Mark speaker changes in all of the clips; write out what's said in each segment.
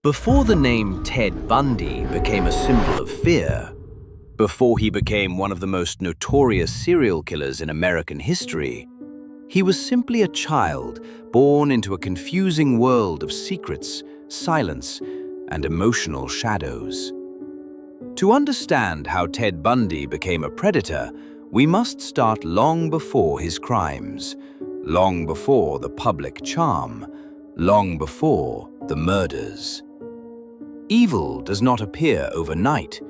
Speaker 1: Before the name Ted Bundy became a symbol of fear, before he became one of the most notorious serial killers in American history, he was simply a child born into a confusing world of secrets, silence, and emotional shadows. To understand how Ted Bundy became a predator, we must start long before his crimes, long before the public charm, long before the murders. Evil does not appear overnight.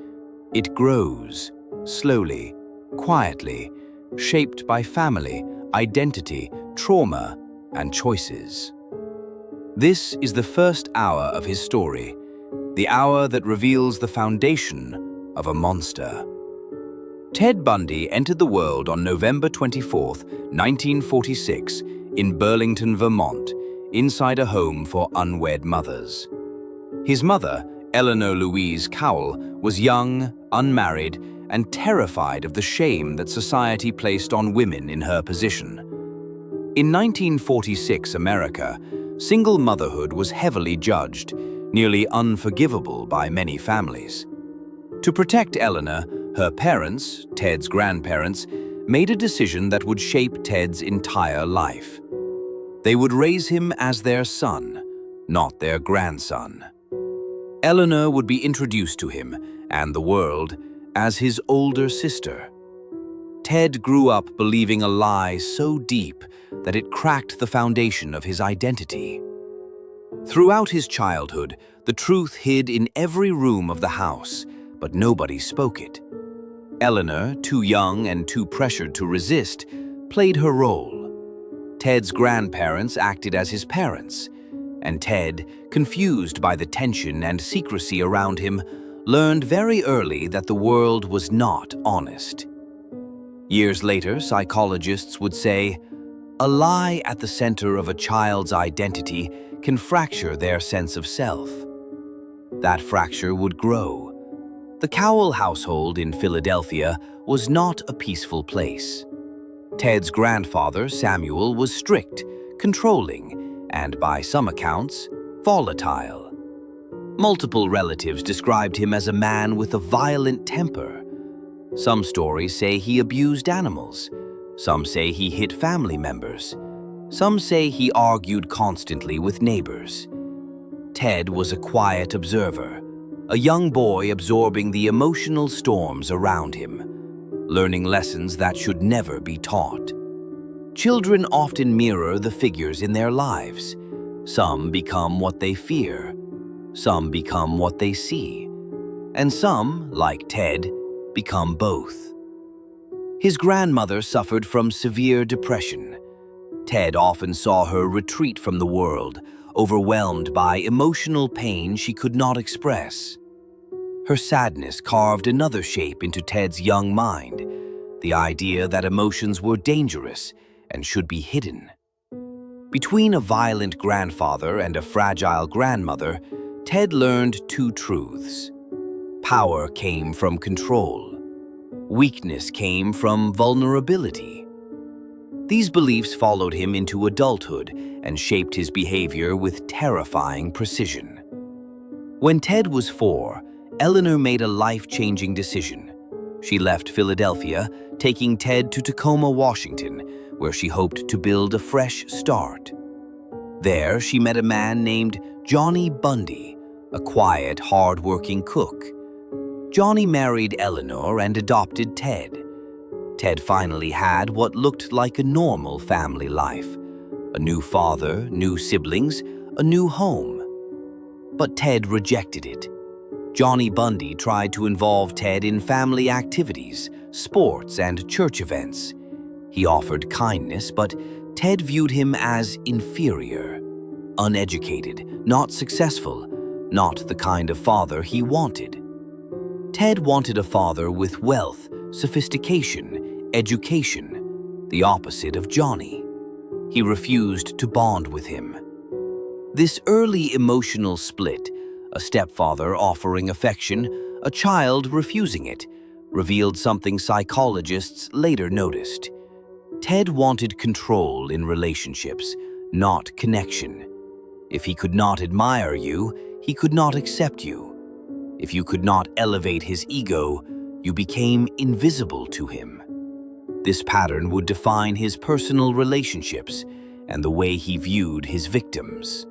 Speaker 1: It grows, slowly, quietly, shaped by family, identity, trauma, and choices. This is the first hour of his story, the hour that reveals the foundation of a monster. Ted Bundy entered the world on November 24, 1946, in Burlington, Vermont, inside a home for unwed mothers. His mother, Eleanor Louise Cowell, was young, unmarried, and terrified of the shame that society placed on women in her position. In 1946 America, single motherhood was heavily judged, nearly unforgivable by many families. To protect Eleanor, her parents, Ted's grandparents, made a decision that would shape Ted's entire life. They would raise him as their son, not their grandson. Eleanor would be introduced to him and the world as his older sister. Ted grew up believing a lie so deep that it cracked the foundation of his identity. Throughout his childhood, the truth hid in every room of the house, but nobody spoke it. Eleanor, too young and too pressured to resist, played her role. Ted's grandparents acted as his parents, and Ted, confused by the tension and secrecy around him, learned very early that the world was not honest. Years later, psychologists would say, a lie at the center of a child's identity can fracture their sense of self. That fracture would grow. The Cowell household in Philadelphia was not a peaceful place. Ted's grandfather, Samuel, was strict, controlling, and by some accounts, volatile. Multiple relatives described him as a man with a violent temper. Some stories say he abused animals. Some say he hit family members. Some say he argued constantly with neighbors. Ted was a quiet observer, a young boy absorbing the emotional storms around him, learning lessons that should never be taught. Children often mirror the figures in their lives. Some become what they fear. Some become what they see. And some, like Ted, become both. His grandmother suffered from severe depression. Ted often saw her retreat from the world, overwhelmed by emotional pain she could not express. Her sadness carved another shape into Ted's young mind, the idea that emotions were dangerous and should be hidden. Between a violent grandfather and a fragile grandmother, Ted learned two truths. Power came from control. Weakness came from vulnerability. These beliefs followed him into adulthood and shaped his behavior with terrifying precision. When Ted was 4, Eleanor made a life-changing decision. She left Philadelphia, taking Ted to Tacoma, Washington, where she hoped to build a fresh start. There, she met a man named Johnny Bundy, a quiet, hard-working cook. Johnny married Eleanor and adopted Ted. Ted finally had what looked like a normal family life. A new father, new siblings, a new home. But Ted rejected it. Johnny Bundy tried to involve Ted in family activities, sports, and church events. He offered kindness, but Ted viewed him as inferior, uneducated, not successful, not the kind of father he wanted. Ted wanted a father with wealth, sophistication, education, the opposite of Johnny. He refused to bond with him. This early emotional split, a stepfather offering affection, a child refusing it, revealed something psychologists later noticed. Ted wanted control in relationships, not connection. If he could not admire you, he could not accept you. If you could not elevate his ego, you became invisible to him. This pattern would define his personal relationships and the way he viewed his victims.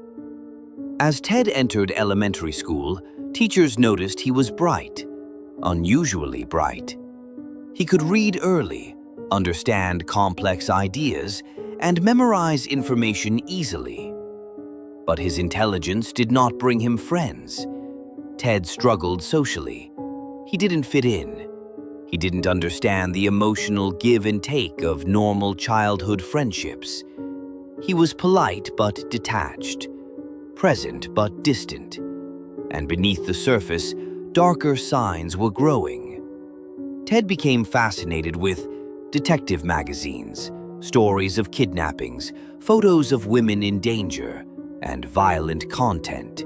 Speaker 1: As Ted entered elementary school, teachers noticed he was bright, unusually bright. He could read early, understand complex ideas, and memorize information easily. But his intelligence did not bring him friends. Ted struggled socially. He didn't fit in. He didn't understand the emotional give and take of normal childhood friendships. He was polite but detached, present but distant, and beneath the surface, darker signs were growing. Ted became fascinated with detective magazines, stories of kidnappings, photos of women in danger, and violent content.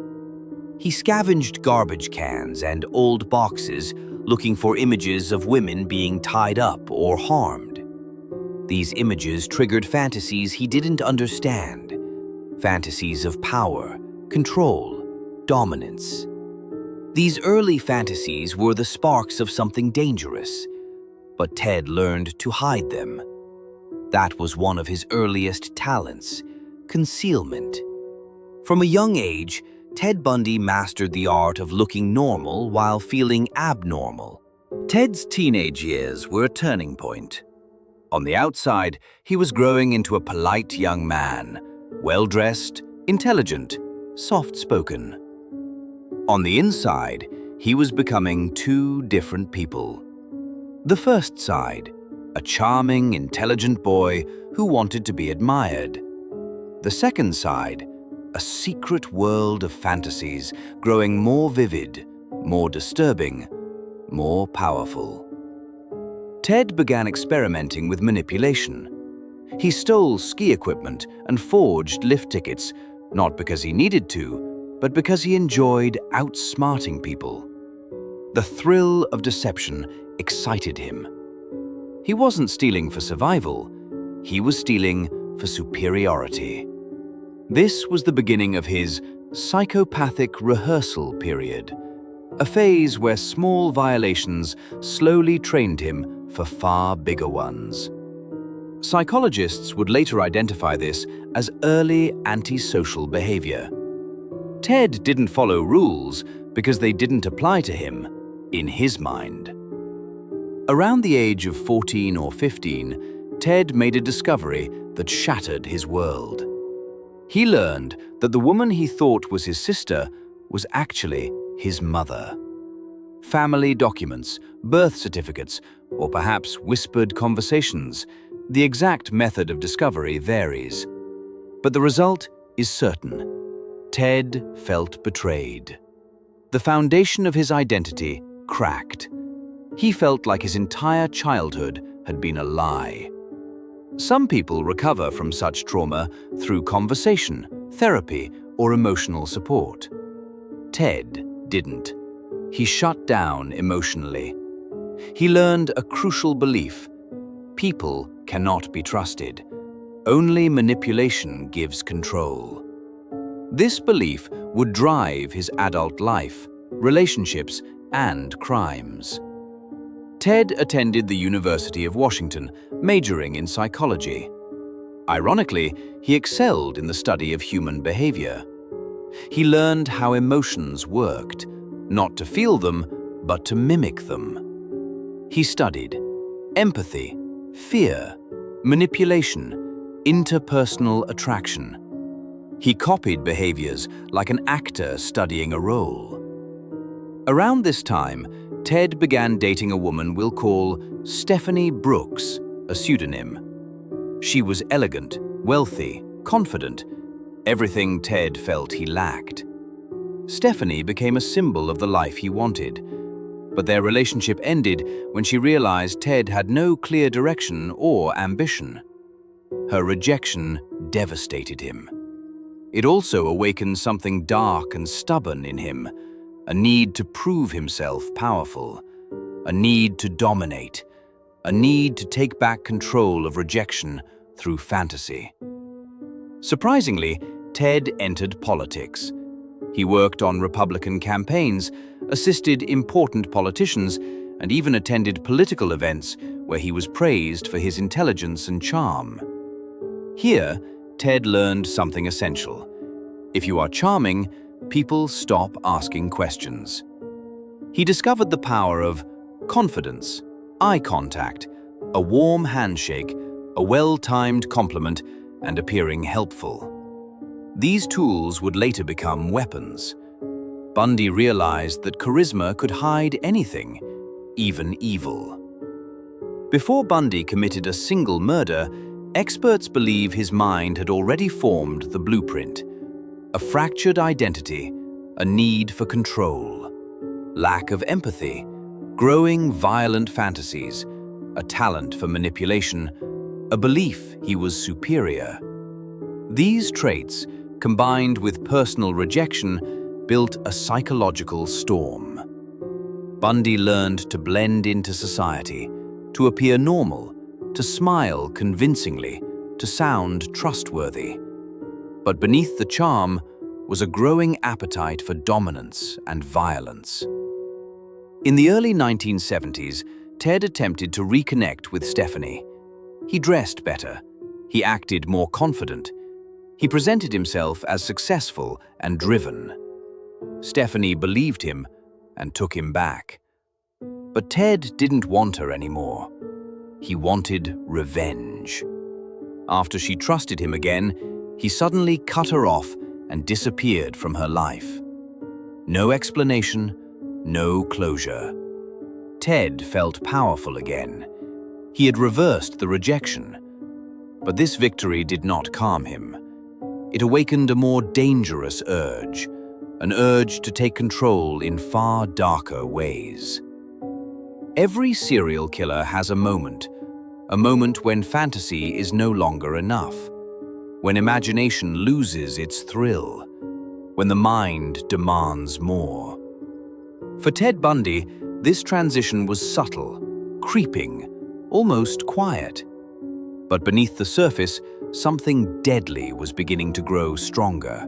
Speaker 1: He scavenged garbage cans and old boxes looking for images of women being tied up or harmed. These images triggered fantasies he didn't understand, fantasies of power, control, dominance. These early fantasies were the sparks of something dangerous, but Ted learned to hide them. That was one of his earliest talents, concealment. From a young age, Ted Bundy mastered the art of looking normal while feeling abnormal. Ted's teenage years were a turning point. On the outside, he was growing into a polite young man, well-dressed, intelligent, soft-spoken. On the inside, he was becoming two different people. The first side, a charming, intelligent boy who wanted to be admired. The second side, a secret world of fantasies growing more vivid, more disturbing, more powerful. Ted began experimenting with manipulation. He stole ski equipment and forged lift tickets, not because he needed to, but because he enjoyed outsmarting people. The thrill of deception excited him. He wasn't stealing for survival, he was stealing for superiority. This was the beginning of his psychopathic rehearsal period, a phase where small violations slowly trained him for far bigger ones. Psychologists would later identify this as early antisocial behavior. Ted didn't follow rules because they didn't apply to him, in his mind. Around the age of 14 or 15, Ted made a discovery that shattered his world. He learned that the woman he thought was his sister was actually his mother. Family documents, birth certificates, or perhaps whispered conversations, the exact method of discovery varies. But the result is certain. Ted felt betrayed. The foundation of his identity cracked. He felt like his entire childhood had been a lie. Some people recover from such trauma through conversation, therapy, or emotional support. Ted didn't. He shut down emotionally. He learned a crucial belief: people cannot be trusted. Only manipulation gives control. This belief would drive his adult life, relationships, and crimes. Ted attended the University of Washington, majoring in psychology. Ironically, he excelled in the study of human behavior. He learned how emotions worked, not to feel them, but to mimic them. He studied empathy, fear, manipulation, interpersonal attraction. He copied behaviors like an actor studying a role. Around this time, Ted began dating a woman we'll call Stephanie Brooks, a pseudonym. She was elegant, wealthy, confident, everything Ted felt he lacked. Stephanie became a symbol of the life he wanted, but their relationship ended when she realized Ted had no clear direction or ambition. Her rejection devastated him. It also awakened something dark and stubborn in him, a need to prove himself powerful, a need to dominate, a need to take back control of rejection through fantasy. Surprisingly, Ted entered politics. He worked on Republican campaigns, assisted important politicians, and even attended political events where he was praised for his intelligence and charm. Here, Ted learned something essential. If you are charming, people stop asking questions. He discovered the power of confidence, eye contact, a warm handshake, a well-timed compliment, and appearing helpful. These tools would later become weapons. Bundy realized that charisma could hide anything, even evil. Before Bundy committed a single murder, experts believe his mind had already formed the blueprint: a fractured identity, a need for control, lack of empathy, growing violent fantasies, a talent for manipulation, a belief he was superior. These traits, combined with personal rejection, built a psychological storm. Bundy learned to blend into society, to appear normal, to smile convincingly, to sound trustworthy. But beneath the charm was a growing appetite for dominance and violence. In the early 1970s, Ted attempted to reconnect with Stephanie. He dressed better. He acted more confident. He presented himself as successful and driven. Stephanie believed him and took him back. But Ted didn't want her anymore. He wanted revenge. After she trusted him again, he suddenly cut her off and disappeared from her life. No explanation, no closure. Ted felt powerful again. He had reversed the rejection. But this victory did not calm him. It awakened a more dangerous urge, an urge to take control in far darker ways. Every serial killer has a moment when fantasy is no longer enough, when imagination loses its thrill, when the mind demands more. For Ted Bundy, this transition was subtle, creeping, almost quiet. But beneath the surface, something deadly was beginning to grow stronger.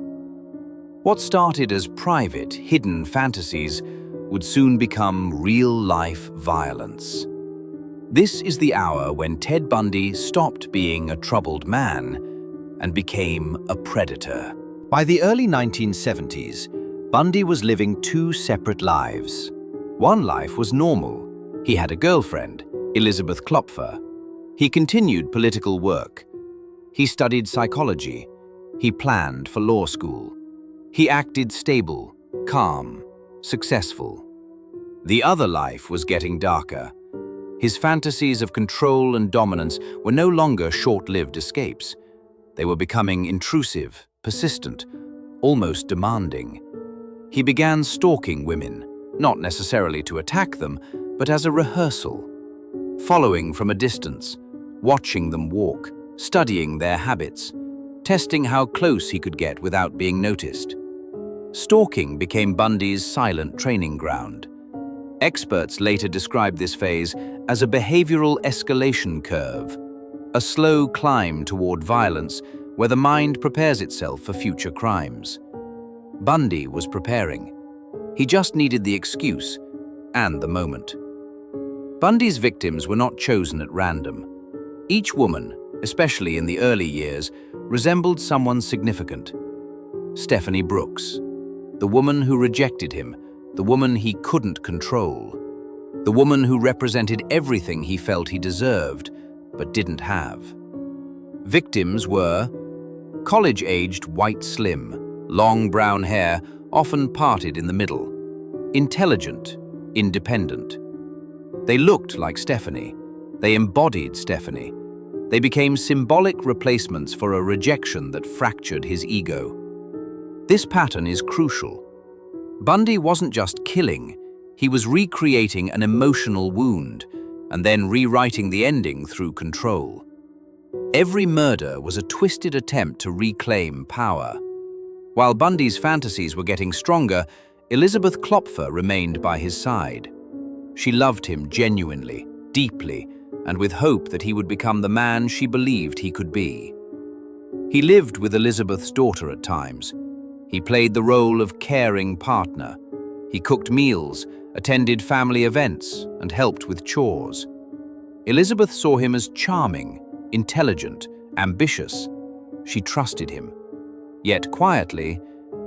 Speaker 1: What started as private, hidden fantasies would soon become real-life violence. This is the hour when Ted Bundy stopped being a troubled man and became a predator. By the early 1970s, Bundy was living two separate lives. One life was normal. He had a girlfriend, Elizabeth Klopfer. He continued political work. He studied psychology. He planned for law school. He acted stable, calm, successful. The other life was getting darker. His fantasies of control and dominance were no longer short-lived escapes. They were becoming intrusive, persistent, almost demanding. He began stalking women, not necessarily to attack them, but as a rehearsal. Following from a distance, watching them walk, studying their habits, testing how close he could get without being noticed. Stalking became Bundy's silent training ground. Experts later described this phase as a behavioral escalation curve, a slow climb toward violence where the mind prepares itself for future crimes. Bundy was preparing. He just needed the excuse and the moment. Bundy's victims were not chosen at random. Each woman, especially in the early years, resembled someone significant. Stephanie Brooks, the woman who rejected him, the woman he couldn't control, the woman who represented everything he felt he deserved but didn't have. Victims were college-aged white slim, long brown hair, often parted in the middle, intelligent, independent. They looked like Stephanie. They embodied Stephanie. They became symbolic replacements for a rejection that fractured his ego. This pattern is crucial. Bundy wasn't just killing, he was recreating an emotional wound and then rewriting the ending through control. Every murder was a twisted attempt to reclaim power. While Bundy's fantasies were getting stronger, Elizabeth Klopfer remained by his side. She loved him genuinely, deeply, and with hope that he would become the man she believed he could be. He lived with Elizabeth's daughter at times. He played the role of caring partner. He cooked meals, attended family events, and helped with chores. Elizabeth saw him as charming, intelligent, ambitious. She trusted him. Yet quietly,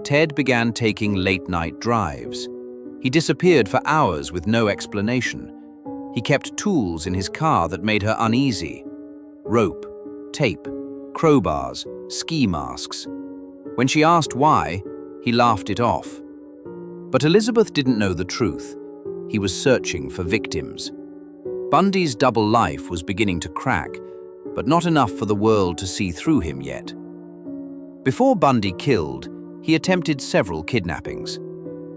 Speaker 1: Ted began taking late-night drives. He disappeared for hours with no explanation. He kept tools in his car that made her uneasy. Rope, tape, crowbars, ski masks. When she asked why, he laughed it off. But Elizabeth didn't know the truth. He was searching for victims. Bundy's double life was beginning to crack, but not enough for the world to see through him yet. Before Bundy killed, he attempted several kidnappings.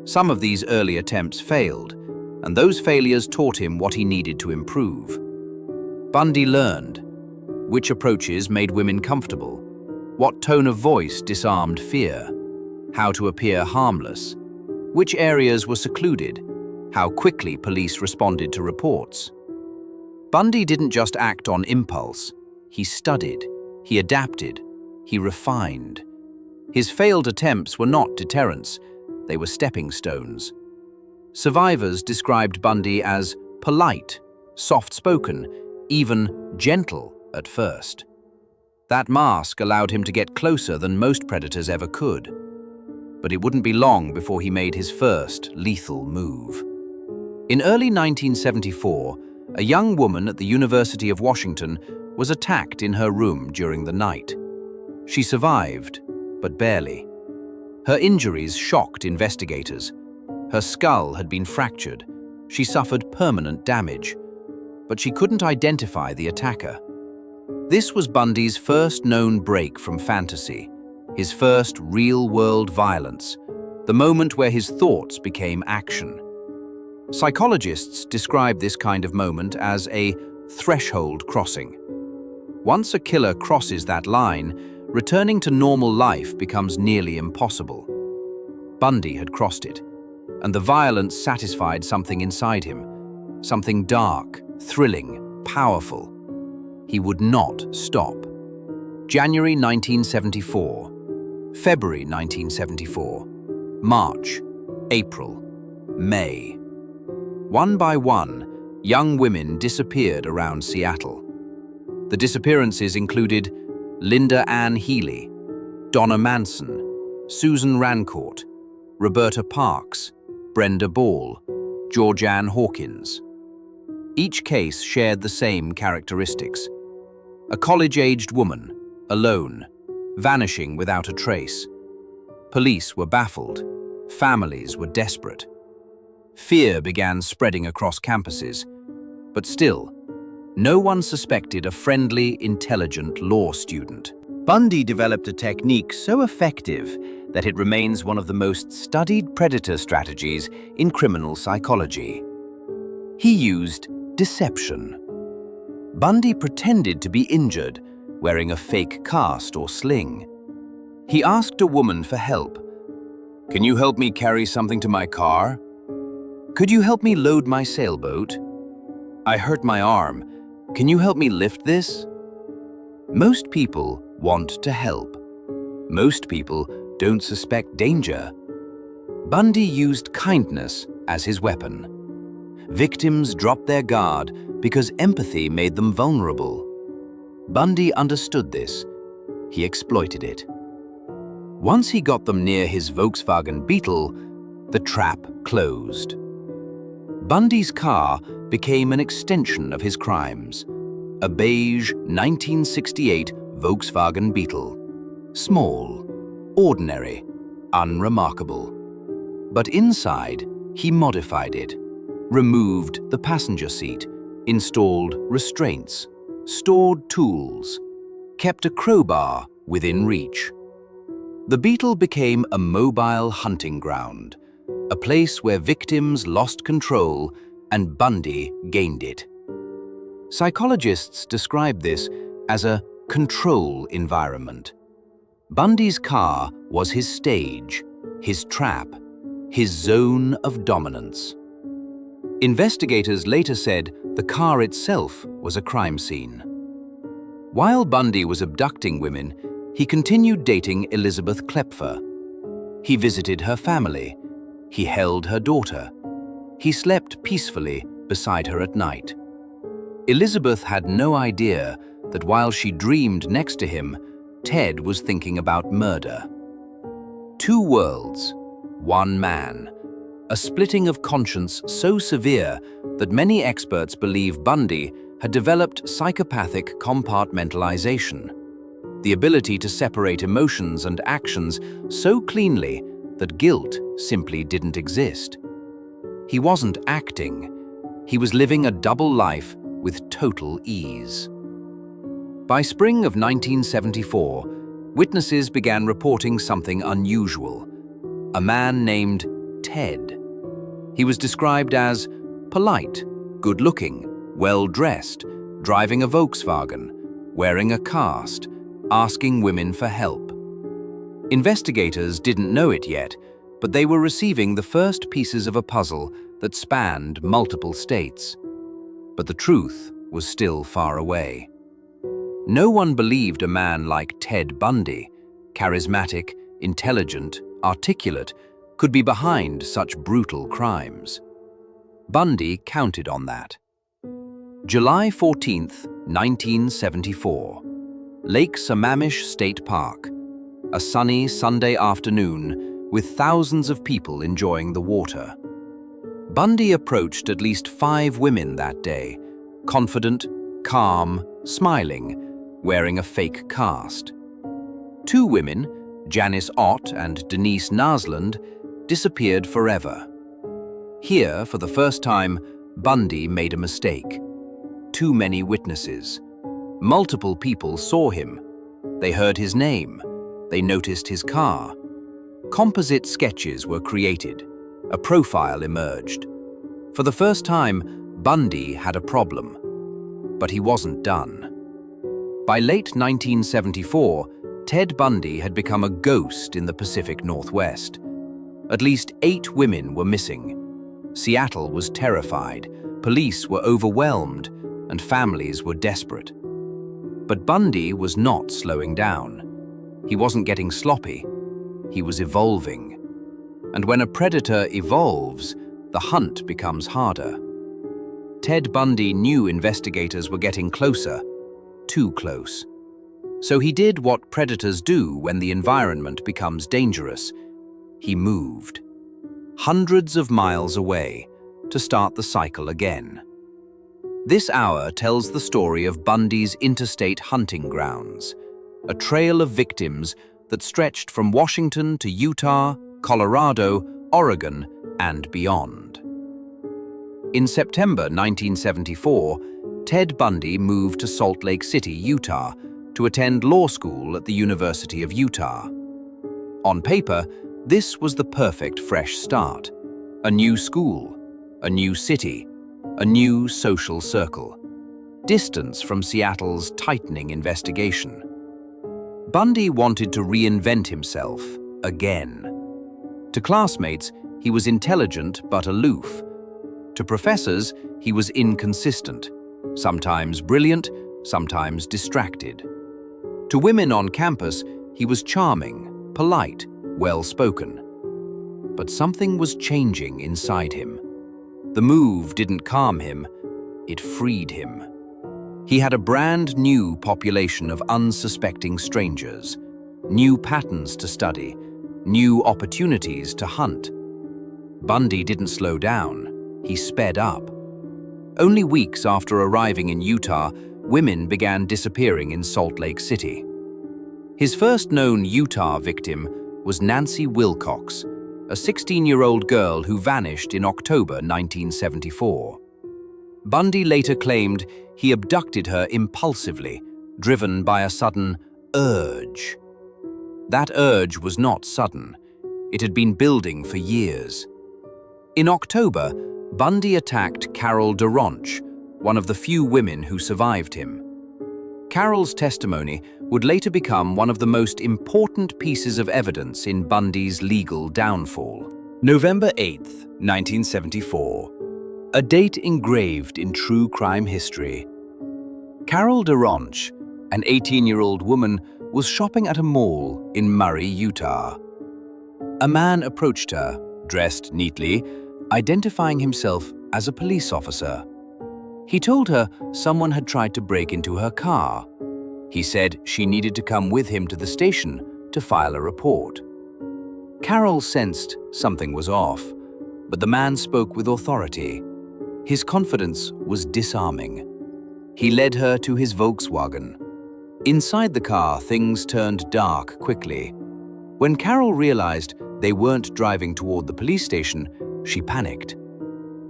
Speaker 1: Some of these early attempts failed, and those failures taught him what he needed to improve. Bundy learned which approaches made women comfortable, what tone of voice disarmed fear, how to appear harmless, which areas were secluded, how quickly police responded to reports. Bundy didn't just act on impulse. He studied, he adapted, he refined. His failed attempts were not deterrents, they were stepping stones. Survivors described Bundy as polite, soft-spoken, even gentle at first. That mask allowed him to get closer than most predators ever could. But it wouldn't be long before he made his first lethal move. In early 1974, a young woman at the University of Washington was attacked in her room during the night. She survived, but barely. Her injuries shocked investigators. Her skull had been fractured. She suffered permanent damage, but she couldn't identify the attacker. This was Bundy's first known break from fantasy, his first real-world violence, the moment where his thoughts became action. Psychologists describe this kind of moment as a threshold crossing. Once a killer crosses that line, returning to normal life becomes nearly impossible. Bundy had crossed it, and the violence satisfied something inside him, something dark, thrilling, powerful. He would not stop. January 1974, February 1974, March, April, May. One by one, young women disappeared around Seattle. The disappearances included Linda Ann Healy, Donna Manson, Susan Rancourt, Roberta Parks, Brenda Ball, Georgianne Hawkins. Each case shared the same characteristics. A college-aged woman, alone, vanishing without a trace. Police were baffled. Families were desperate. Fear began spreading across campuses, but still, no one suspected a friendly, intelligent law student. Bundy developed a technique so effective that it remains one of the most studied predator strategies in criminal psychology. He used deception. Bundy pretended to be injured, wearing a fake cast or sling. He asked a woman for help. "Can you help me carry something to my car? Could you help me load my sailboat? I hurt my arm. Can you help me lift this?" Most people want to help. Most people don't suspect danger. Bundy used kindness as his weapon. Victims dropped their guard because empathy made them vulnerable. Bundy understood this. He exploited it. Once he got them near his Volkswagen Beetle, the trap closed. Bundy's car became an extension of his crimes. A beige 1968 Volkswagen Beetle. Small, ordinary, unremarkable. But inside, he modified it. Removed the passenger seat, installed restraints, stored tools, kept a crowbar within reach. The Beetle became a mobile hunting ground, a place where victims lost control and Bundy gained it. Psychologists describe this as a control environment. Bundy's car was his stage, his trap, his zone of dominance. Investigators later said the car itself was a crime scene. While Bundy was abducting women, he continued dating Elizabeth Klepfer. He visited her family. He held her daughter. He slept peacefully beside her at night. Elizabeth had no idea that while she dreamed next to him, Ted was thinking about murder. Two worlds, one man. A splitting of conscience so severe that many experts believe Bundy had developed psychopathic compartmentalization, the ability to separate emotions and actions so cleanly that guilt simply didn't exist. He wasn't acting. He was living a double life with total ease. By spring of 1974, witnesses began reporting something unusual. A man named Ted. He was described as polite, good-looking, well-dressed, driving a Volkswagen, wearing a cast, asking women for help. Investigators didn't know it yet, but they were receiving the first pieces of a puzzle that spanned multiple states. But the truth was still far away. No one believed a man like Ted Bundy, charismatic, intelligent, articulate, could be behind such brutal crimes. Bundy counted on that. July 14, 1974. Lake Sammamish State Park. A sunny Sunday afternoon with thousands of people enjoying the water. Bundy approached at least 5 women that day, confident, calm, smiling, wearing a fake cast. 2 women, Janice Ott and Denise Nasland, disappeared forever. Here, for the first time, Bundy made a mistake. Too many witnesses. Multiple people saw him. They heard his name. They noticed his car. Composite sketches were created. A profile emerged. For the first time, Bundy had a problem. But he wasn't done. By late 1974, Ted Bundy had become a ghost in the Pacific Northwest. At least 8 women were missing. Seattle was terrified, police were overwhelmed, and families were desperate. But Bundy was not slowing down. He wasn't getting sloppy. He was evolving. And when a predator evolves, the hunt becomes harder. Ted Bundy knew investigators were getting closer, too close. So he did what predators do when the environment becomes dangerous. He moved. Hundreds of miles away to start the cycle again. This hour tells the story of Bundy's interstate hunting grounds, a trail of victims that stretched from Washington to Utah, Colorado, Oregon, and beyond. In September 1974, Ted Bundy moved to Salt Lake City, Utah, to attend law school at the University of Utah. On paper, this was the perfect fresh start. A new school, a new city, a new social circle. Distance from Seattle's tightening investigation. Bundy wanted to reinvent himself again. To classmates, he was intelligent but aloof. To professors, he was inconsistent, sometimes brilliant, sometimes distracted. To women on campus, he was charming, polite, well-spoken. But something was changing inside him. The move didn't calm him, it freed him. He had a brand new population of unsuspecting strangers, new patterns to study, new opportunities to hunt. Bundy didn't slow down, he sped up. Only weeks after arriving in Utah, women began disappearing in Salt Lake City. His first known Utah victim was Nancy Wilcox, a 16-year-old girl who vanished in October 1974. Bundy later claimed he abducted her impulsively, driven by a sudden urge. That urge was not sudden. It had been building for years. In October, Bundy attacked Carol DeRonch, one of the few women who survived him. Carol's testimony would later become one of the most important pieces of evidence in Bundy's legal downfall. November 8, 1974. A date engraved in true crime history. Carol DeRonch, an 18-year-old woman, was shopping at a mall in Murray, Utah. A man approached her, dressed neatly, identifying himself as a police officer. He told her someone had tried to break into her car. He said she needed to come with him to the station to file a report. Carol sensed something was off, but the man spoke with authority. His confidence was disarming. He led her to his Volkswagen. Inside the car, things turned dark quickly. When Carol realized they weren't driving toward the police station, she panicked.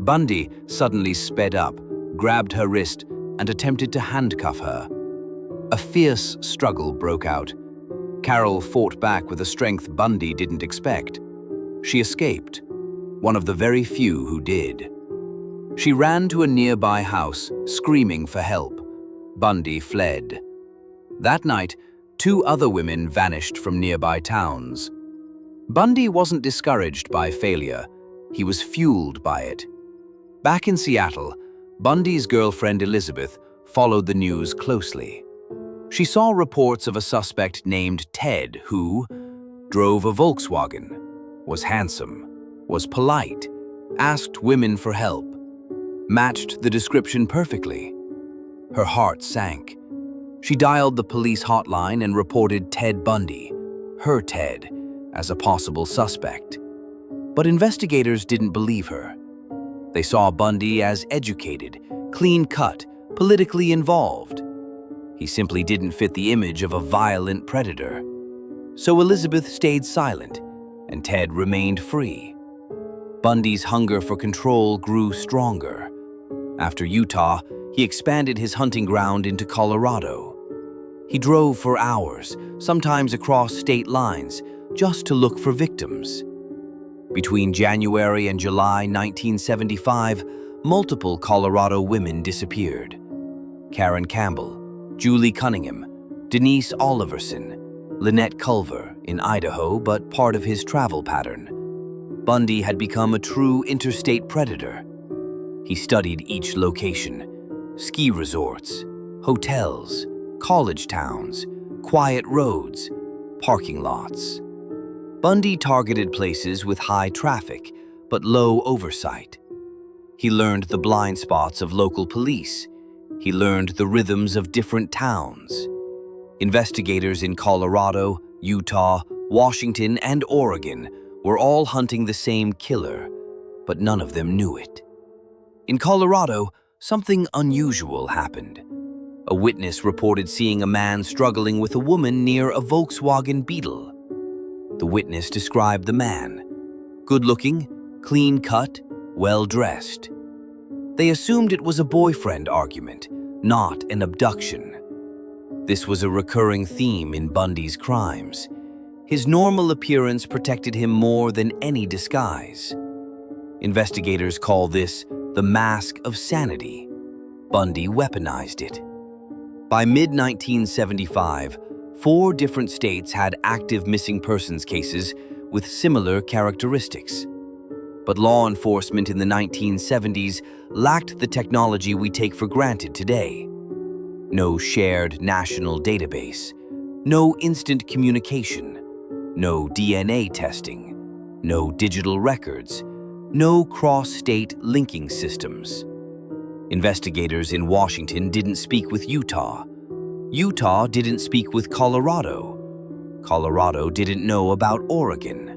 Speaker 1: Bundy suddenly sped up, grabbed her wrist, and attempted to handcuff her. A fierce struggle broke out. Carol fought back with a strength Bundy didn't expect. She escaped, one of the very few who did. She ran to a nearby house, screaming for help. Bundy fled. That night, 2 other women vanished from nearby towns. Bundy wasn't discouraged by failure. He was fueled by it. Back in Seattle, Bundy's girlfriend Elizabeth followed the news closely. She saw reports of a suspect named Ted who drove a Volkswagen, was handsome, was polite, asked women for help, matched the description perfectly. Her heart sank. She dialed the police hotline and reported Ted Bundy, her Ted, as a possible suspect. But investigators didn't believe her. They saw Bundy as educated, clean-cut, politically involved. He simply didn't fit the image of a violent predator. So Elizabeth stayed silent, and Ted remained free. Bundy's hunger for control grew stronger. After Utah, he expanded his hunting ground into Colorado. He drove for hours, sometimes across state lines, just to look for victims. Between January and July 1975, multiple Colorado women disappeared. Karen Campbell, Julie Cunningham, Denise Oliverson, Lynette Culver in Idaho, but part of his travel pattern. Bundy had become a true interstate predator. He studied each location: ski resorts, hotels, college towns, quiet roads, parking lots. Bundy targeted places with high traffic, but low oversight. He learned the blind spots of local police. He learned the rhythms of different towns. Investigators in Colorado, Utah, Washington, and Oregon were all hunting the same killer, but none of them knew it. In Colorado, something unusual happened. A witness reported seeing a man struggling with a woman near a Volkswagen Beetle. The witness described the man: good-looking, clean-cut, well-dressed. They assumed it was a boyfriend argument, not an abduction. This was a recurring theme in Bundy's crimes. His normal appearance protected him more than any disguise. Investigators call this the mask of sanity. Bundy weaponized it. By mid-1975, 4 different states had active missing persons cases with similar characteristics. But law enforcement in the 1970s lacked the technology we take for granted today. No shared national database, no instant communication, no DNA testing, no digital records, no cross-state linking systems. Investigators in Washington didn't speak with Utah. Utah didn't speak with Colorado. Colorado didn't know about Oregon.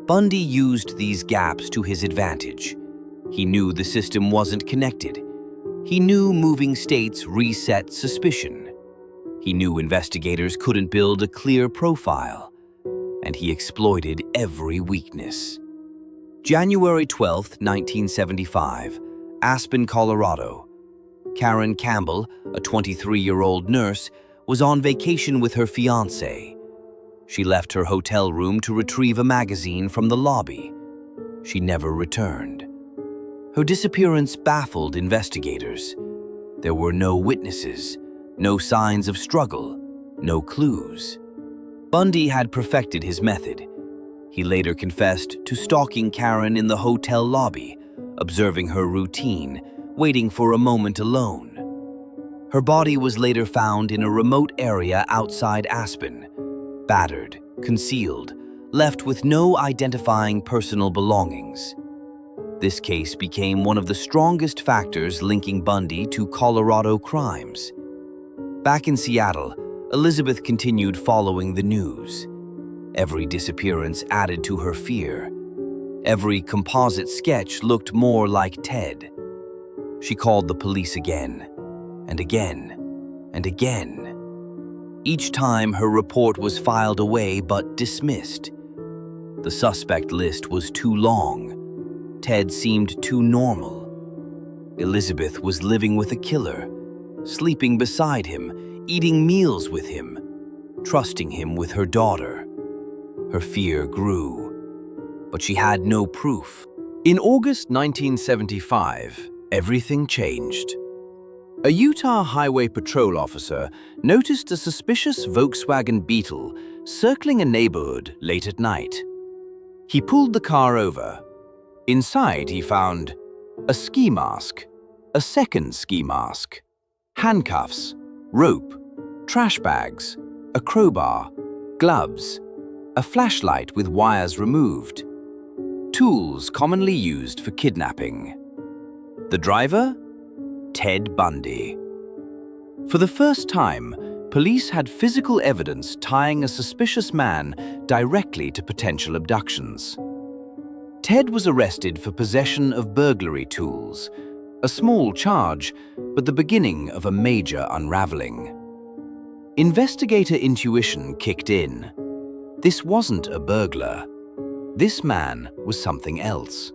Speaker 1: Bundy used these gaps to his advantage. He knew the system wasn't connected. He knew moving states reset suspicion. He knew investigators couldn't build a clear profile, and he exploited every weakness. January 12, 1975, Aspen, Colorado. Karen Campbell, a 23-year-old nurse, was on vacation with her fiancé. She left her hotel room to retrieve a magazine from the lobby. She never returned. Her disappearance baffled investigators. There were no witnesses, no signs of struggle, no clues. Bundy had perfected his method. He later confessed to stalking Karen in the hotel lobby, observing her routine, waiting for a moment alone. Her body was later found in a remote area outside Aspen, battered, concealed, left with no identifying personal belongings. This case became one of the strongest factors linking Bundy to Colorado crimes. Back in Seattle, Elizabeth continued following the news. Every disappearance added to her fear. Every composite sketch looked more like Ted. She called the police again, and again, and again. Each time her report was filed away but dismissed. The suspect list was too long. Ted seemed too normal. Elizabeth was living with a killer, sleeping beside him, eating meals with him, trusting him with her daughter. Her fear grew, but she had no proof. In August 1975, everything changed. A Utah Highway Patrol officer noticed a suspicious Volkswagen Beetle circling a neighborhood late at night. He pulled the car over. Inside, he found a ski mask, a second ski mask, handcuffs, rope, trash bags, a crowbar, gloves, a flashlight with wires removed, tools commonly used for kidnapping. The driver? Ted Bundy. For the first time, police had physical evidence tying a suspicious man directly to potential abductions. Ted was arrested for possession of burglary tools, a small charge, but the beginning of a major unraveling. Investigator intuition kicked in. This wasn't a burglar. This man was something else,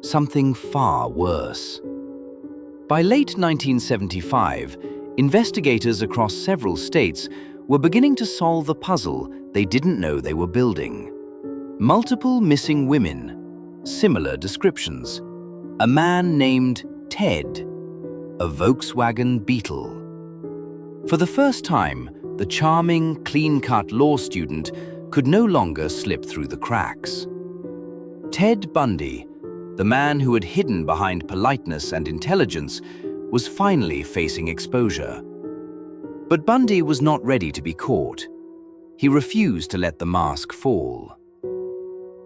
Speaker 1: something far worse. By late 1975, investigators across several states were beginning to solve the puzzle they didn't know they were building. Multiple missing women, similar descriptions, a man named Ted, a Volkswagen Beetle. For the first time, the charming, clean-cut law student could no longer slip through the cracks. Ted Bundy, the man who had hidden behind politeness and intelligence, was finally facing exposure. But Bundy was not ready to be caught. He refused to let the mask fall.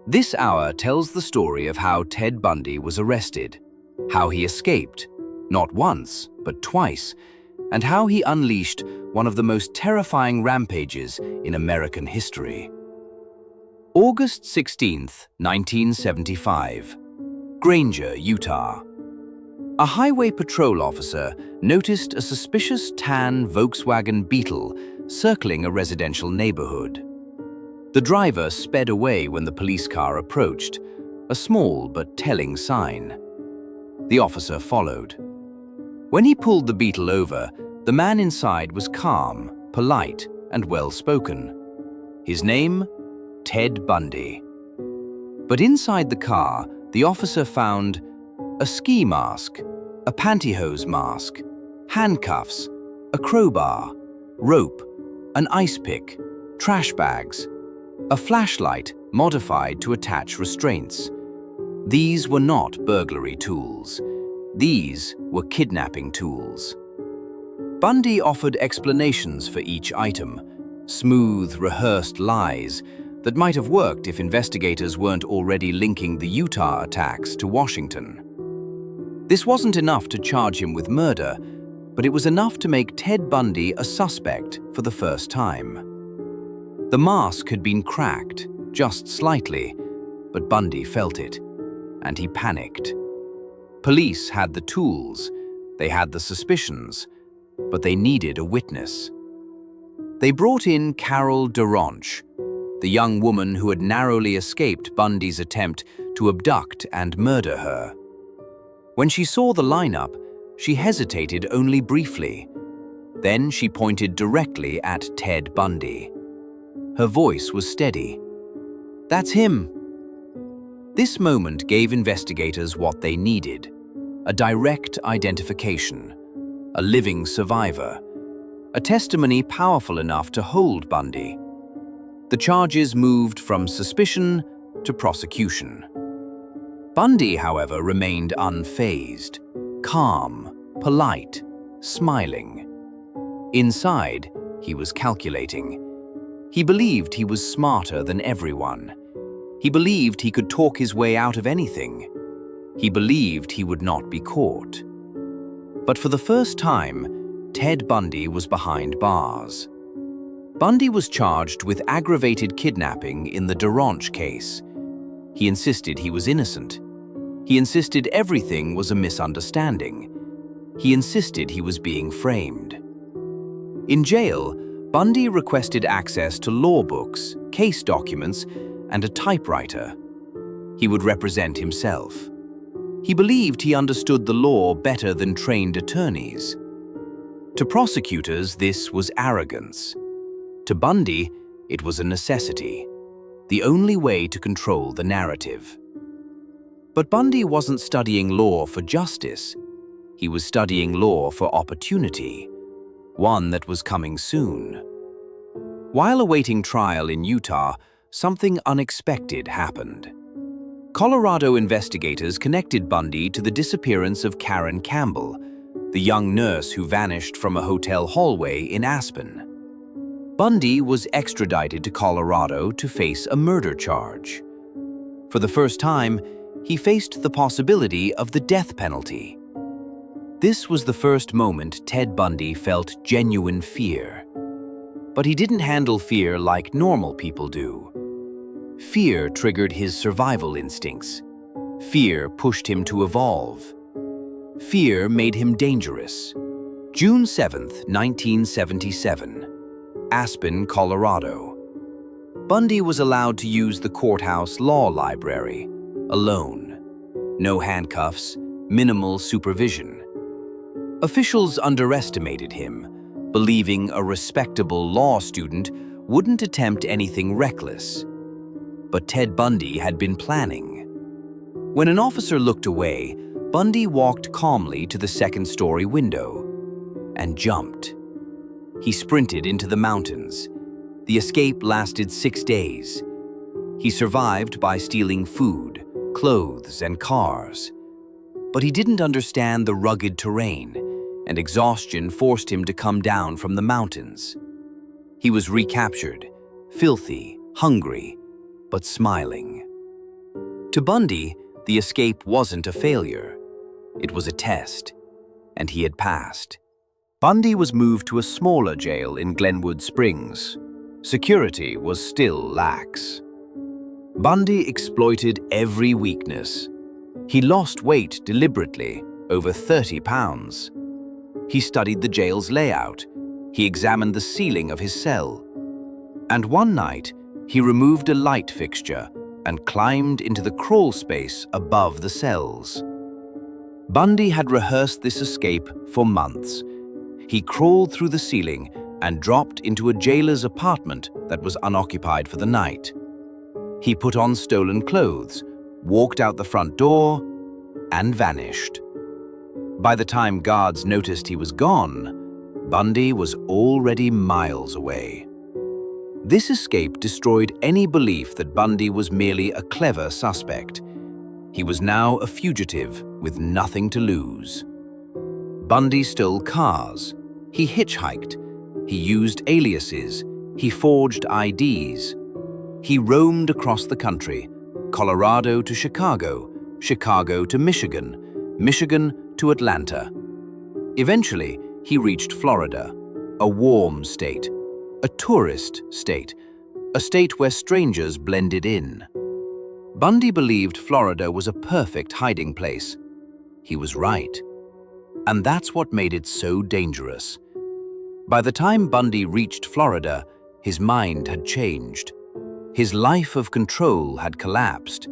Speaker 1: This hour tells the story of how Ted Bundy was arrested, how he escaped, not once, but twice, and how he unleashed one of the most terrifying rampages in American history. August 16, 1975. Granger, Utah. A highway patrol officer noticed a suspicious tan Volkswagen Beetle circling a residential neighborhood. The driver sped away when the police car approached, a small but telling sign. The officer followed. When he pulled the Beetle over, the man inside was calm, polite, and well-spoken. His name? Ted Bundy. But inside the car, the officer found a ski mask, a pantyhose mask, handcuffs, a crowbar, rope, an ice pick, trash bags, a flashlight modified to attach restraints. These were not burglary tools. These were kidnapping tools. Bundy offered explanations for each item, smooth, rehearsed lies that might have worked if investigators weren't already linking the Utah attacks to Washington. This wasn't enough to charge him with murder, but it was enough to make Ted Bundy a suspect for the first time. The mask had been cracked, just slightly, but Bundy felt it, and he panicked. Police had the tools, they had the suspicions, but they needed a witness. They brought in Carol Duranch, the young woman who had narrowly escaped Bundy's attempt to abduct and murder her. When she saw the lineup, she hesitated only briefly. Then she pointed directly at Ted Bundy. Her voice was steady. "That's him." This moment gave investigators what they needed: a direct identification, a living survivor, a testimony powerful enough to hold Bundy. The charges moved from suspicion to prosecution. Bundy, however, remained unfazed, calm, polite, smiling. Inside, he was calculating. He believed he was smarter than everyone. He believed he could talk his way out of anything. He believed he would not be caught. But for the first time, Ted Bundy was behind bars. Bundy was charged with aggravated kidnapping in the DarkenRealm case. He insisted he was innocent. He insisted everything was a misunderstanding. He insisted he was being framed. In jail, Bundy requested access to law books, case documents, and a typewriter. He would represent himself. He believed he understood the law better than trained attorneys. To prosecutors, this was arrogance. To Bundy, it was a necessity, the only way to control the narrative. But Bundy wasn't studying law for justice. He was studying law for opportunity, one that was coming soon. While awaiting trial in Utah, something unexpected happened. Colorado investigators connected Bundy to the disappearance of Karen Campbell, the young nurse who vanished from a hotel hallway in Aspen. Bundy was extradited to Colorado to face a murder charge. For the first time, he faced the possibility of the death penalty. This was the first moment Ted Bundy felt genuine fear. But he didn't handle fear like normal people do. Fear triggered his survival instincts. Fear pushed him to evolve. Fear made him dangerous. June 7, 1977. Aspen, Colorado. Bundy was allowed to use the courthouse law library, alone. No handcuffs, minimal supervision. Officials underestimated him, believing a respectable law student wouldn't attempt anything reckless. But Ted Bundy had been planning. When an officer looked away, Bundy walked calmly to the second-story window and jumped. He sprinted into the mountains. The escape lasted 6 days. He survived by stealing food, clothes, and cars. But he didn't understand the rugged terrain, and exhaustion forced him to come down from the mountains. He was recaptured, filthy, hungry, but smiling. To Bundy, the escape wasn't a failure. It was a test, and he had passed. Bundy was moved to a smaller jail in Glenwood Springs. Security was still lax. Bundy exploited every weakness. He lost weight deliberately, over 30 pounds. He studied the jail's layout. He examined the ceiling of his cell. And one night, he removed a light fixture and climbed into the crawl space above the cells. Bundy had rehearsed this escape for months. He crawled through the ceiling and dropped into a jailer's apartment that was unoccupied for the night. He put on stolen clothes, walked out the front door, and vanished. By the time guards noticed he was gone, Bundy was already miles away. This escape destroyed any belief that Bundy was merely a clever suspect. He was now a fugitive with nothing to lose. Bundy stole cars. He hitchhiked. He used aliases. He forged IDs. He roamed across the country, Colorado to Chicago, Chicago to Michigan, Michigan to Atlanta. Eventually, he reached Florida, a warm state, a tourist state, a state where strangers blended in. Bundy believed Florida was a perfect hiding place. He was right. And that's what made it so dangerous. By the time Bundy reached Florida, his mind had changed. His life of control had collapsed.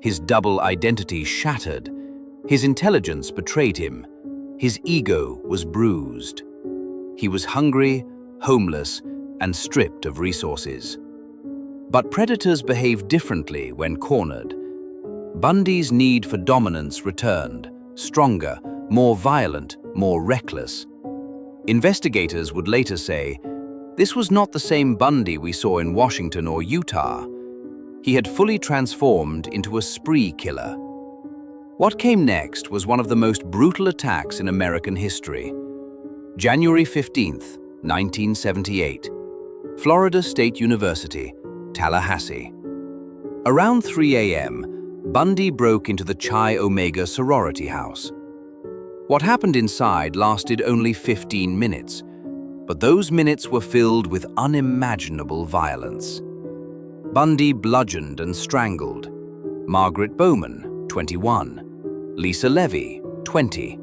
Speaker 1: His double identity shattered. His intelligence betrayed him. His ego was bruised. He was hungry, homeless, and stripped of resources. But predators behave differently when cornered. Bundy's need for dominance returned, stronger, more violent, more reckless. Investigators would later say, this was not the same Bundy we saw in Washington or Utah. He had fully transformed into a spree killer. What came next was one of the most brutal attacks in American history. January 15, 1978. Florida State University, Tallahassee. Around 3 a.m., Bundy broke into the Chi Omega sorority house. What happened inside lasted only 15 minutes, but those minutes were filled with unimaginable violence. Bundy bludgeoned and strangled Margaret Bowman, 21, Lisa Levy, 20.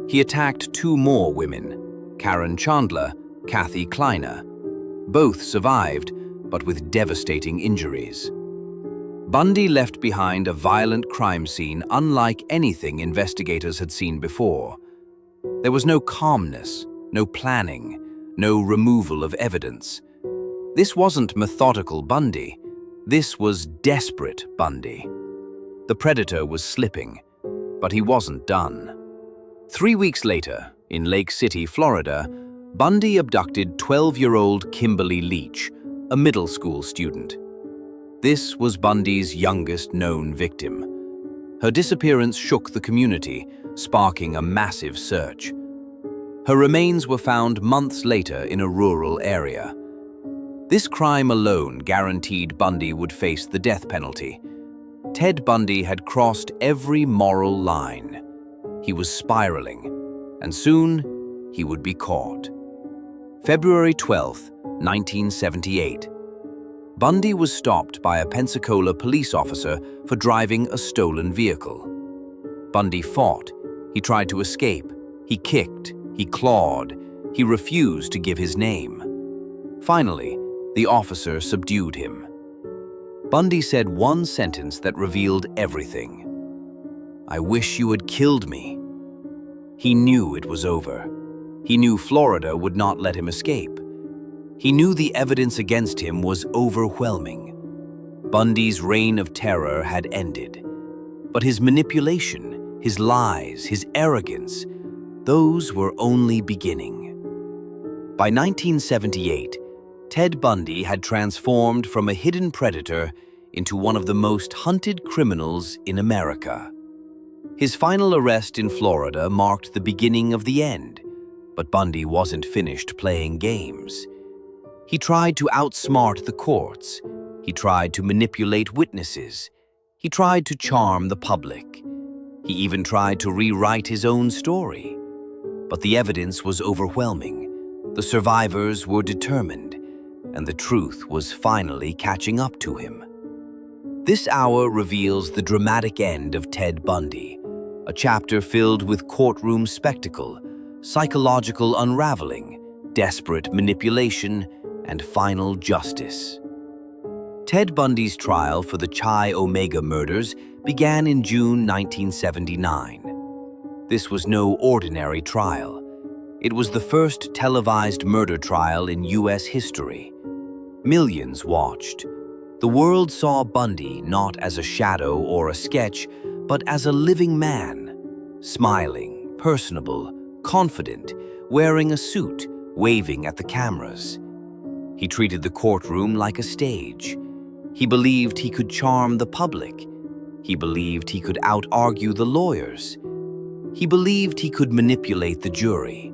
Speaker 1: He attacked 2 more women, Karen Chandler, Kathy Kleiner. Both survived, but with devastating injuries. Bundy left behind a violent crime scene unlike anything investigators had seen before. There was no calmness, no planning, no removal of evidence. This wasn't methodical Bundy. This was desperate Bundy. The predator was slipping, but he wasn't done. 3 weeks later, in Lake City, Florida, Bundy abducted 12-year-old Kimberly Leach, a middle school student. This was Bundy's youngest known victim. Her disappearance shook the community, sparking a massive search. Her remains were found months later in a rural area. This crime alone guaranteed Bundy would face the death penalty. Ted Bundy had crossed every moral line. He was spiraling, and soon he would be caught. February 12, 1978. Bundy was stopped by a Pensacola police officer for driving a stolen vehicle. Bundy fought. He tried to escape. He kicked. He clawed. He refused to give his name. Finally, the officer subdued him. Bundy said one sentence that revealed everything. "I wish you had killed me." He knew it was over. He knew Florida would not let him escape. He knew the evidence against him was overwhelming. Bundy's reign of terror had ended. But his manipulation, his lies, his arrogance, those were only beginning. By 1978, Ted Bundy had transformed from a hidden predator into one of the most hunted criminals in America. His final arrest in Florida marked the beginning of the end, but Bundy wasn't finished playing games. He tried to outsmart the courts. He tried to manipulate witnesses. He tried to charm the public. He even tried to rewrite his own story. But the evidence was overwhelming. The survivors were determined, and the truth was finally catching up to him. This hour reveals the dramatic end of Ted Bundy, a chapter filled with courtroom spectacle, psychological unraveling, desperate manipulation, and final justice. Ted Bundy's trial for the Chi Omega murders began in June 1979. This was no ordinary trial. It was the first televised murder trial in U.S. history. Millions watched. The world saw Bundy not as a shadow or a sketch, but as a living man, smiling, personable, confident, wearing a suit, waving at the cameras. He treated the courtroom like a stage. He believed he could charm the public. He believed he could out-argue the lawyers. He believed he could manipulate the jury.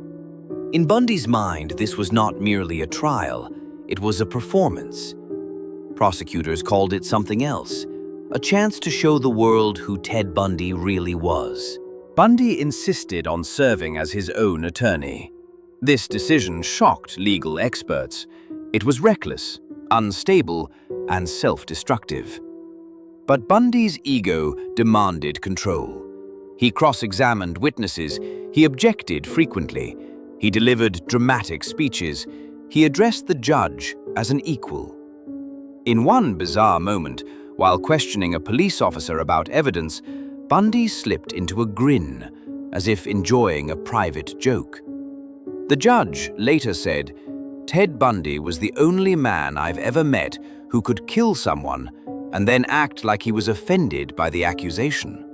Speaker 1: In Bundy's mind, this was not merely a trial, it was a performance. Prosecutors called it something else, a chance to show the world who Ted Bundy really was. Bundy insisted on serving as his own attorney. This decision shocked legal experts. It was reckless, unstable, and self-destructive. But Bundy's ego demanded control. He cross-examined witnesses, he objected frequently, he delivered dramatic speeches, he addressed the judge as an equal. In one bizarre moment, while questioning a police officer about evidence, Bundy slipped into a grin, as if enjoying a private joke. The judge later said, "Ted Bundy was the only man I've ever met who could kill someone and then act like he was offended by the accusation."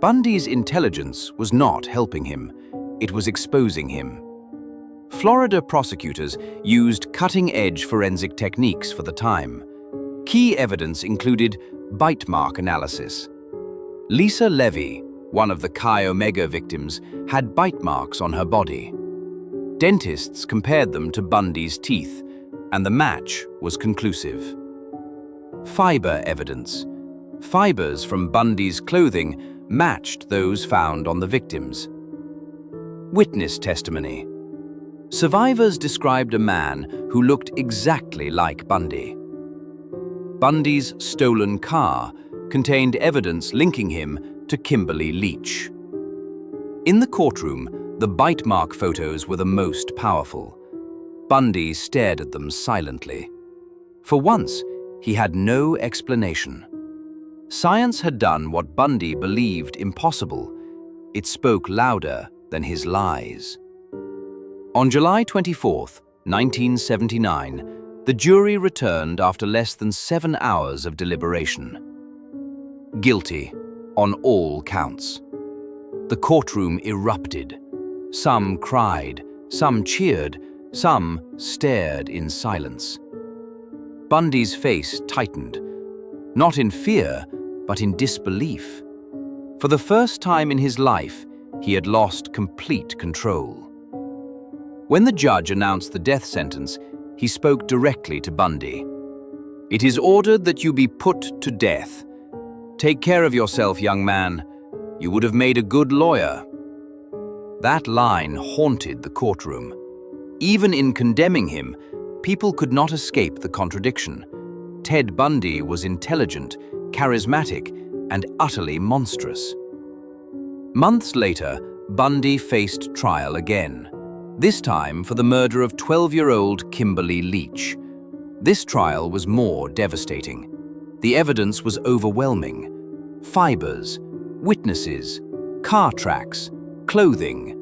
Speaker 1: Bundy's intelligence was not helping him, it was exposing him. Florida prosecutors used cutting-edge forensic techniques for the time. Key evidence included bite mark analysis. Lisa Levy, one of the Chi Omega victims, had bite marks on her body. Dentists compared them to Bundy's teeth, and the match was conclusive. Fiber evidence. Fibers from Bundy's clothing matched those found on the victims. Witness testimony. Survivors described a man who looked exactly like Bundy. Bundy's stolen car contained evidence linking him to Kimberly Leach. In the courtroom, the bite mark photos were the most powerful. Bundy stared at them silently. For once, he had no explanation. Science had done what Bundy believed impossible. It spoke louder than his lies. On July 24, 1979, the jury returned after less than 7 hours of deliberation. Guilty on all counts. The courtroom erupted. Some cried, some cheered, some stared in silence. Bundy's face tightened, not in fear, but in disbelief. For the first time in his life, he had lost complete control. When the judge announced the death sentence, he spoke directly to Bundy. "It is ordered that you be put to death. Take care of yourself, young man. You would have made a good lawyer." That line haunted the courtroom. Even in condemning him, people could not escape the contradiction. Ted Bundy was intelligent, charismatic, and utterly monstrous. Months later, Bundy faced trial again, this time for the murder of 12-year-old Kimberly Leach. This trial was more devastating. The evidence was overwhelming. Fibers, witnesses, car tracks, clothing,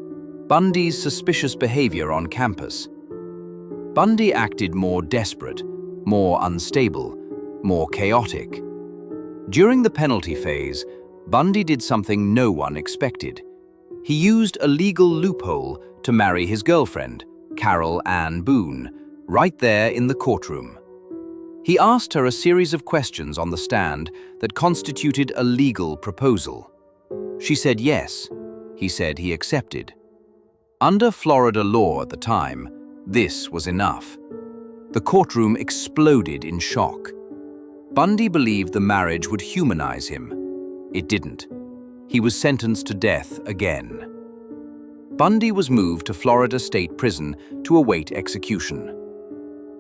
Speaker 1: Bundy's suspicious behavior on campus. Bundy acted more desperate, more unstable, more chaotic. During the penalty phase, Bundy did something no one expected. He used a legal loophole to marry his girlfriend, Carol Ann Boone, right there in the courtroom. He asked her a series of questions on the stand that constituted a legal proposal. She said yes. He said he accepted. Under Florida law at the time, this was enough. The courtroom exploded in shock. Bundy believed the marriage would humanize him. It didn't. He was sentenced to death again. Bundy was moved to Florida State Prison to await execution.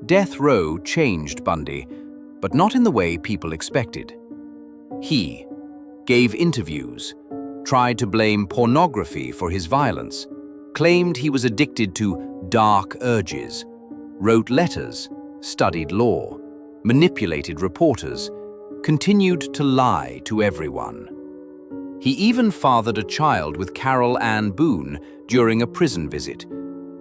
Speaker 1: Death row changed Bundy, but not in the way people expected. He gave interviews, tried to blame pornography for his violence, claimed he was addicted to dark urges, wrote letters, studied law, manipulated reporters, continued to lie to everyone. He even fathered a child with Carol Ann Boone during a prison visit.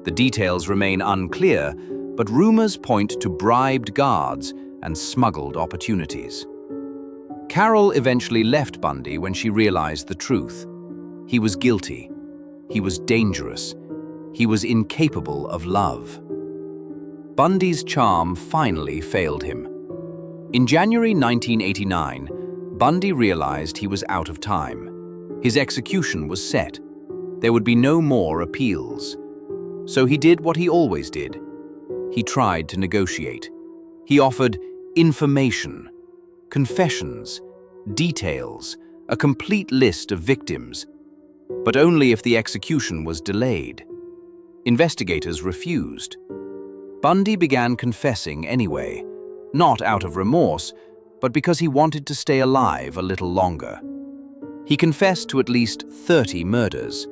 Speaker 1: The details remain unclear, but rumors point to bribed guards and smuggled opportunities. Carol eventually left Bundy when she realized the truth. He was guilty. He was dangerous. He was incapable of love. Bundy's charm finally failed him. In January 1989, Bundy realized he was out of time. His execution was set. There would be no more appeals. So he did what he always did. He tried to negotiate. He offered information, confessions, details, a complete list of victims, but only if the execution was delayed. Investigators refused. Bundy began confessing anyway, not out of remorse, but because he wanted to stay alive a little longer. He confessed to at least 30 murders.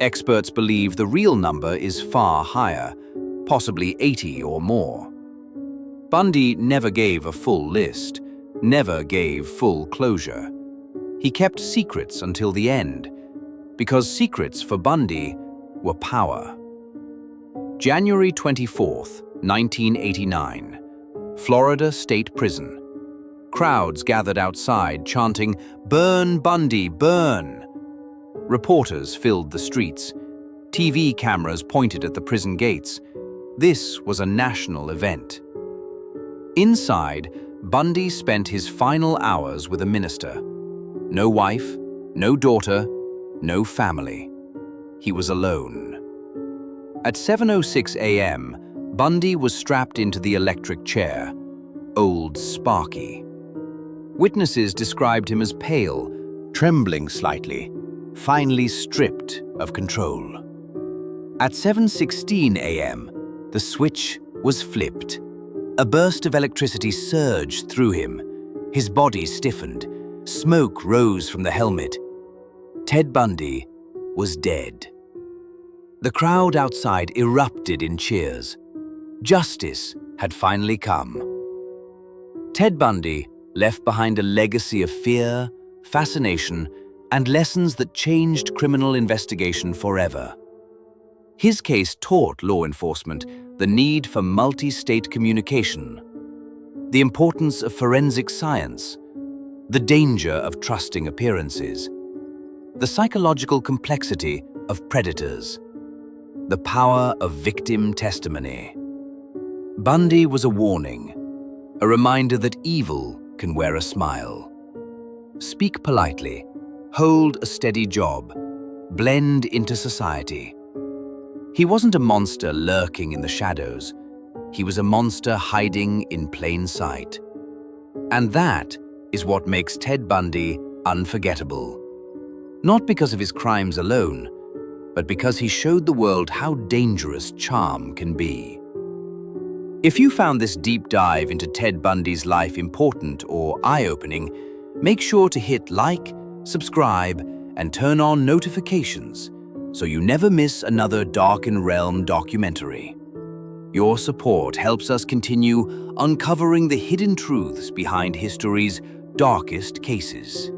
Speaker 1: Experts believe the real number is far higher, possibly 80 or more. Bundy never gave a full list, never gave full closure. He kept secrets until the end, because secrets for Bundy were power. January 24, 1989, Florida State Prison. Crowds gathered outside chanting, "Burn Bundy, burn!" Reporters filled the streets. TV cameras pointed at the prison gates. This was a national event. Inside, Bundy spent his final hours with a minister. No wife, no daughter, no family. He was alone. At 7:06 a.m., Bundy was strapped into the electric chair, Old Sparky. Witnesses described him as pale, trembling slightly, finally stripped of control. At 7:16 a.m., the switch was flipped. A burst of electricity surged through him. His body stiffened. Smoke rose from the helmet. Ted Bundy was dead. The crowd outside erupted in cheers. Justice had finally come. Ted Bundy left behind a legacy of fear, fascination, and lessons that changed criminal investigation forever. His case taught law enforcement the need for multi-state communication, the importance of forensic science, the danger of trusting appearances, the psychological complexity of predators, the power of victim testimony. Bundy was a warning, a reminder that evil can wear a smile. Speak politely, hold a steady job, blend into society. He wasn't a monster lurking in the shadows. He was a monster hiding in plain sight. And that is what makes Ted Bundy unforgettable. Not because of his crimes alone, but because he showed the world how dangerous charm can be. If you found this deep dive into Ted Bundy's life important or eye-opening, make sure to hit like, subscribe, and turn on notifications so you never miss another DarkenRealm documentary. Your support helps us continue uncovering the hidden truths behind history's darkest cases.